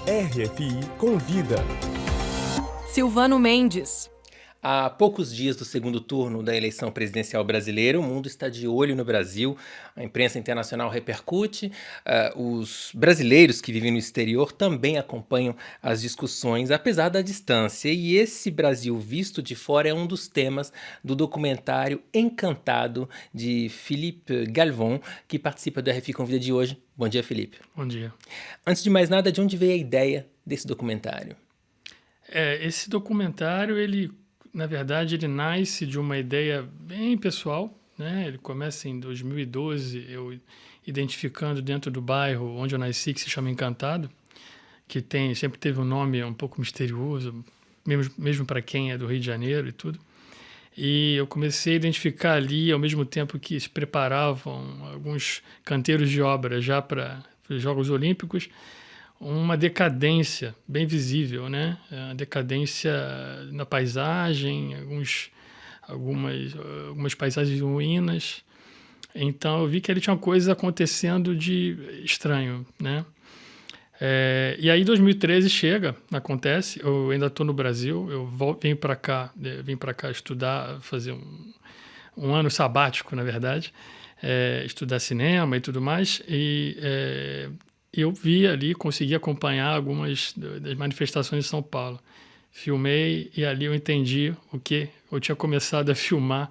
RFI Convida. Silvano Mendes. Há poucos dias do segundo turno da eleição presidencial brasileira, o mundo está de olho no Brasil. A imprensa internacional repercute, os brasileiros que vivem no exterior também acompanham as discussões, apesar da distância. E esse Brasil visto de fora é um dos temas do documentário Encantado, de Philippe Galvon, que participa do RFI Convida de hoje. Bom dia, Felipe. Bom dia. Antes de mais nada, de onde veio a ideia desse documentário? Esse documentário, na verdade, ele nasce de uma ideia bem pessoal, né? Ele começa em 2012, eu identificando dentro do bairro onde eu nasci, que se chama Encantado, que sempre teve um nome um pouco misterioso, mesmo para quem é do Rio de Janeiro e tudo. E eu comecei a identificar ali, ao mesmo tempo que se preparavam alguns canteiros de obra já para os Jogos Olímpicos, uma decadência bem visível, né? A decadência na paisagem, algumas paisagens ruínas. Então eu vi que ali tinha uma coisa acontecendo de estranho, né? E aí 2013 acontece, eu ainda estou no Brasil, eu vim para cá estudar, fazer um ano sabático, na verdade, estudar cinema e tudo mais, e eu vi ali, consegui acompanhar algumas das manifestações de São Paulo. Filmei e ali eu entendi o que eu tinha começado a filmar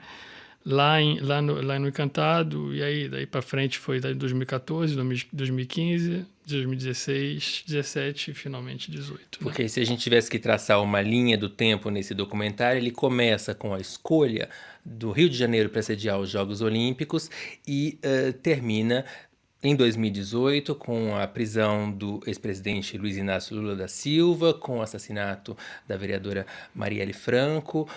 lá no Encantado, e aí daí para frente foi daí 2014, 2015, 2016, 17 e finalmente 18. Porque se a gente tivesse que traçar uma linha do tempo nesse documentário, ele começa com a escolha do Rio de Janeiro para sediar os Jogos Olímpicos e termina em 2018, com a prisão do ex-presidente Luiz Inácio Lula da Silva, com o assassinato da vereadora Marielle Franco.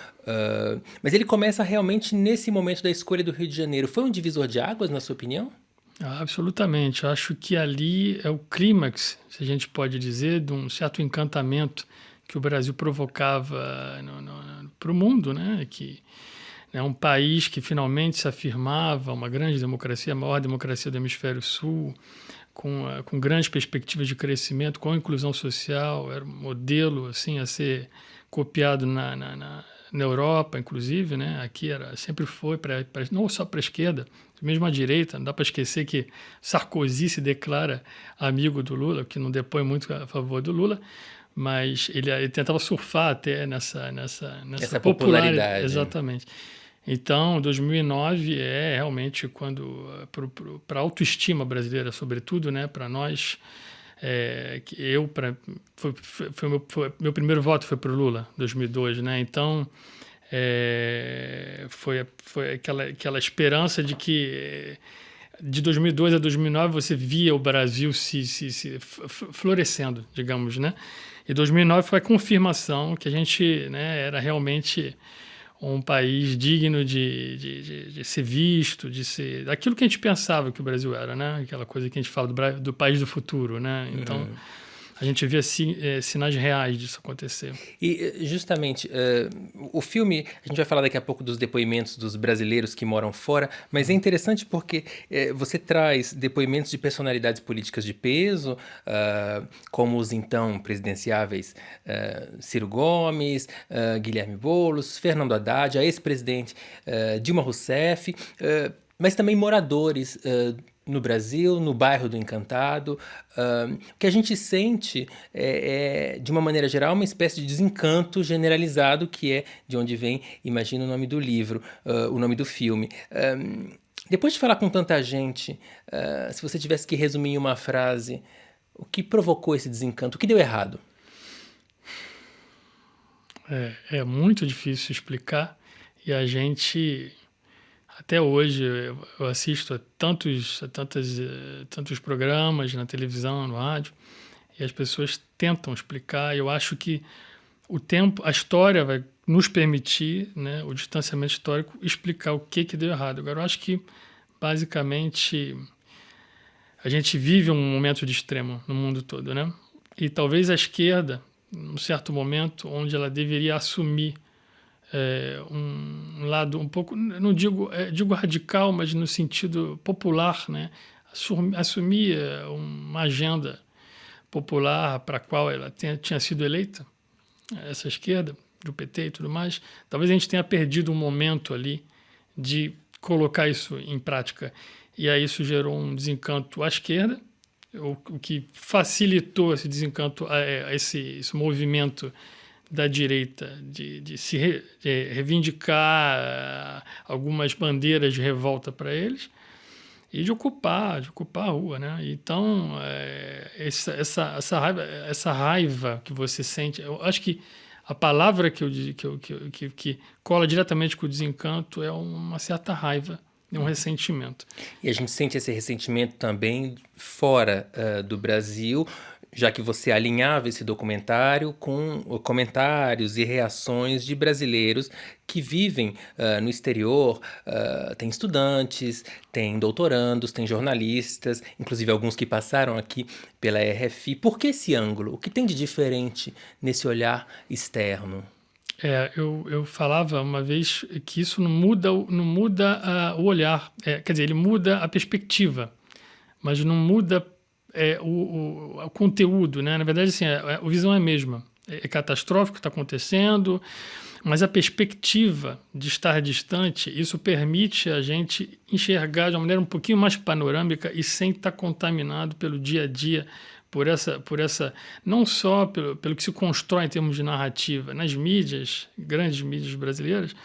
Mas ele começa realmente nesse momento da escolha do Rio de Janeiro. Foi um divisor de águas, na sua opinião? Absolutamente. Acho que ali é o clímax, se a gente pode dizer, de um certo encantamento que o Brasil provocava para o mundo, né? Que é um país que finalmente se afirmava uma grande democracia, a maior democracia do Hemisfério Sul, com grandes perspectivas de crescimento, com inclusão social, era um modelo assim, a ser copiado na Europa, inclusive, né? Aqui sempre foi, não só para a esquerda, mesmo à direita. Não dá para esquecer que Sarkozy se declara amigo do Lula, que não depõe muito a favor do Lula, mas ele tentava surfar até nessa popularidade. Exatamente. Então, 2009 é realmente quando, para a autoestima brasileira, sobretudo, né, para nós, meu primeiro voto foi para o Lula, 2002, né? Então, foi aquela esperança de que de 2002 a 2009 você via o Brasil se florescendo, digamos, né? E 2009 foi a confirmação que a gente, né, era realmente um país digno de ser visto, de ser aquilo que a gente pensava que o Brasil era, né? Aquela coisa que a gente fala do país do futuro, né? Então, a gente via sinais reais disso acontecer. E, justamente, o filme, a gente vai falar daqui a pouco dos depoimentos dos brasileiros que moram fora, mas é interessante porque você traz depoimentos de personalidades políticas de peso, como os então presidenciáveis Ciro Gomes, Guilherme Boulos, Fernando Haddad, a ex-presidente Dilma Rousseff, mas também moradores no Brasil, no bairro do Encantado. O que a gente sente de uma maneira geral, uma espécie de desencanto generalizado, que é de onde vem, imagina o nome do livro, o nome do filme. Depois de falar com tanta gente, se você tivesse que resumir em uma frase, o que provocou esse desencanto? O que deu errado? É muito difícil explicar, e a gente... Até hoje eu assisto a tantos programas na televisão, no rádio, e as pessoas tentam explicar. Eu acho que a história vai nos permitir, né, o distanciamento histórico, explicar o que deu errado. Agora, eu acho que, basicamente, a gente vive um momento de extremo no mundo todo, né? E talvez a esquerda, num certo momento, onde ela deveria assumir um lado um pouco, não digo radical, mas no sentido popular, né? Assumir uma agenda popular para a qual ela tinha sido eleita, essa esquerda, do PT e tudo mais, talvez a gente tenha perdido um momento ali de colocar isso em prática. E aí isso gerou um desencanto à esquerda, o que facilitou esse desencanto, esse movimento da direita de reivindicar algumas bandeiras de revolta para eles e de ocupar a rua, né? Então, essa raiva que você sente, eu acho que a palavra que cola diretamente com o desencanto é uma certa raiva, um ressentimento. E a gente sente esse ressentimento também fora do Brasil, já que você alinhava esse documentário com comentários e reações de brasileiros que vivem no exterior. Tem estudantes, tem doutorandos, tem jornalistas, inclusive alguns que passaram aqui pela RFI. Por que esse ângulo? O que tem de diferente nesse olhar externo? Eu falava uma vez que isso não muda o olhar, quer dizer, ele muda a perspectiva, mas não muda o conteúdo, né? Na verdade, assim, a visão é a mesma. É catastrófico o que está acontecendo, mas a perspectiva de estar distante, isso permite a gente enxergar de uma maneira um pouquinho mais panorâmica e sem estar contaminado pelo dia a dia, por essa não só pelo que se constrói em termos de narrativa nas mídias, grandes mídias brasileiras,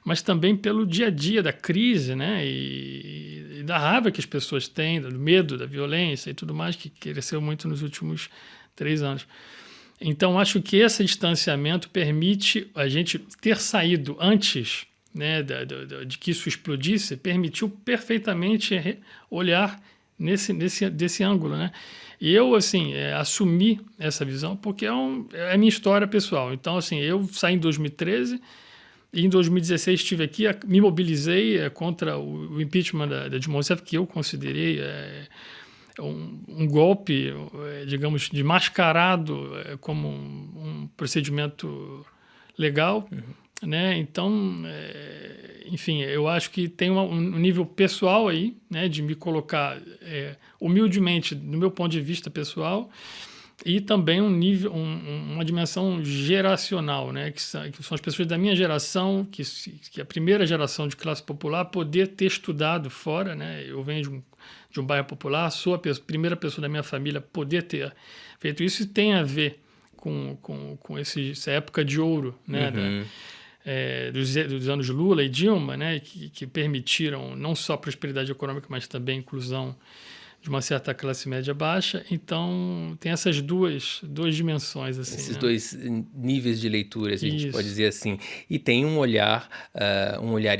mas também pelo dia a dia da crise, né? E da raiva que as pessoas têm, do medo, da violência e tudo mais, que cresceu muito nos últimos 3 anos. Então, acho que esse distanciamento permite a gente ter saído antes, né, de que isso explodisse, permitiu perfeitamente olhar desse ângulo, né? E eu, assim, assumi essa visão porque é a minha história pessoal. Então, assim, eu saí em 2013 e em 2016 estive aqui, me mobilizei contra o impeachment da Dilma Rousseff, que eu considerei um golpe, digamos, de mascarado como um procedimento legal, né? Então, enfim, eu acho que tem um nível pessoal aí, né, de me colocar humildemente, do meu ponto de vista pessoal, e também uma dimensão geracional, né, que são as pessoas da minha geração, que a primeira geração de classe popular, poder ter estudado fora, né? Eu venho de um bairro popular, sou a primeira pessoa da minha família poder ter feito isso, e tem a ver com essa época de ouro, né, dos anos Lula e Dilma, né, que permitiram não só prosperidade econômica, mas também inclusão de uma certa classe média baixa. Então, tem essas duas dimensões. Assim, esses, né? dois níveis de leitura, a gente Isso. pode dizer assim. E tem um olhar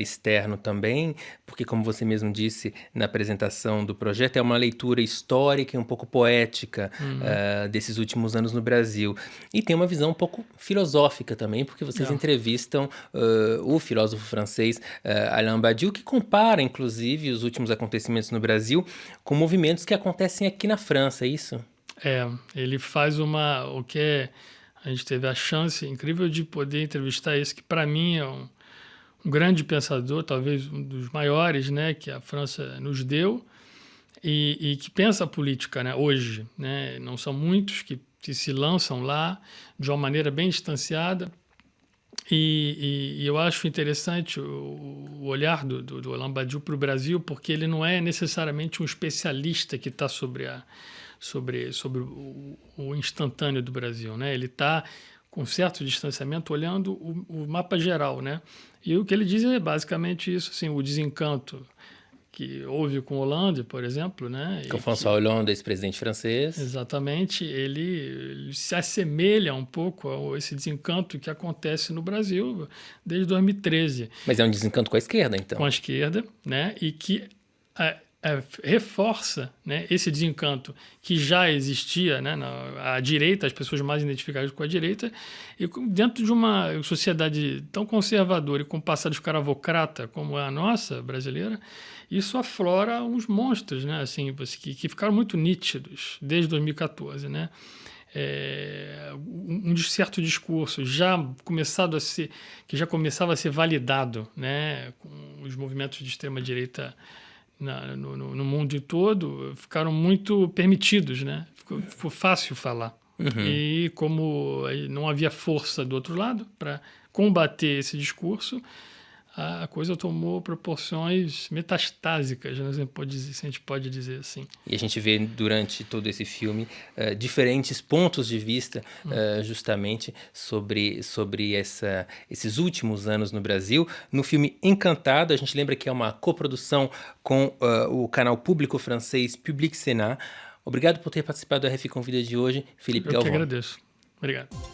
externo também, porque, como você mesmo disse na apresentação do projeto, é uma leitura histórica e um pouco poética desses últimos anos no Brasil. E tem uma visão um pouco filosófica também, porque vocês entrevistam o filósofo francês Alain Badiou, que compara, inclusive, os últimos acontecimentos no Brasil com movimentos que acontecem aqui na França, é isso? Ele faz o que a gente teve a chance incrível de poder entrevistar esse que, para mim, é um grande pensador, talvez um dos maiores, né, que a França nos deu, e que pensa a política, né, hoje, né? Não são muitos que se lançam lá de uma maneira bem distanciada. E eu acho interessante o olhar do Alain Badiou para o Brasil, porque ele não é necessariamente um especialista que está sobre o instantâneo do Brasil, né? Ele está com certo distanciamento olhando o mapa geral, né? E o que ele diz é basicamente isso, assim, o desencanto que houve com Hollande, por exemplo, né? Com François Hollande, ex-presidente francês. Exatamente, ele se assemelha um pouco a esse desencanto que acontece no Brasil desde 2013. Mas é um desencanto com a esquerda, então. Com a esquerda, né? E que reforça, né, esse desencanto que já existia, né, à direita, as pessoas mais identificadas com a direita, e dentro de uma sociedade tão conservadora e com passado escravocrata como é a nossa, brasileira, isso aflora uns monstros, né, assim, que ficaram muito nítidos desde 2014, né? Um certo discurso que já começava a ser validado, né, com os movimentos de extrema-direita no mundo todo ficaram muito permitidos, né? Ficou fácil falar. E como aí não havia força do outro lado para combater esse discurso, a coisa tomou proporções metastásicas, né? Se a gente pode dizer assim. E a gente vê durante todo esse filme diferentes pontos de vista justamente sobre esses últimos anos no Brasil. No filme Encantado, a gente lembra que é uma coprodução com o canal público francês Public Sénat. Obrigado por ter participado do RF Convida de hoje, Felipe Galvão. Eu que agradeço. Obrigado.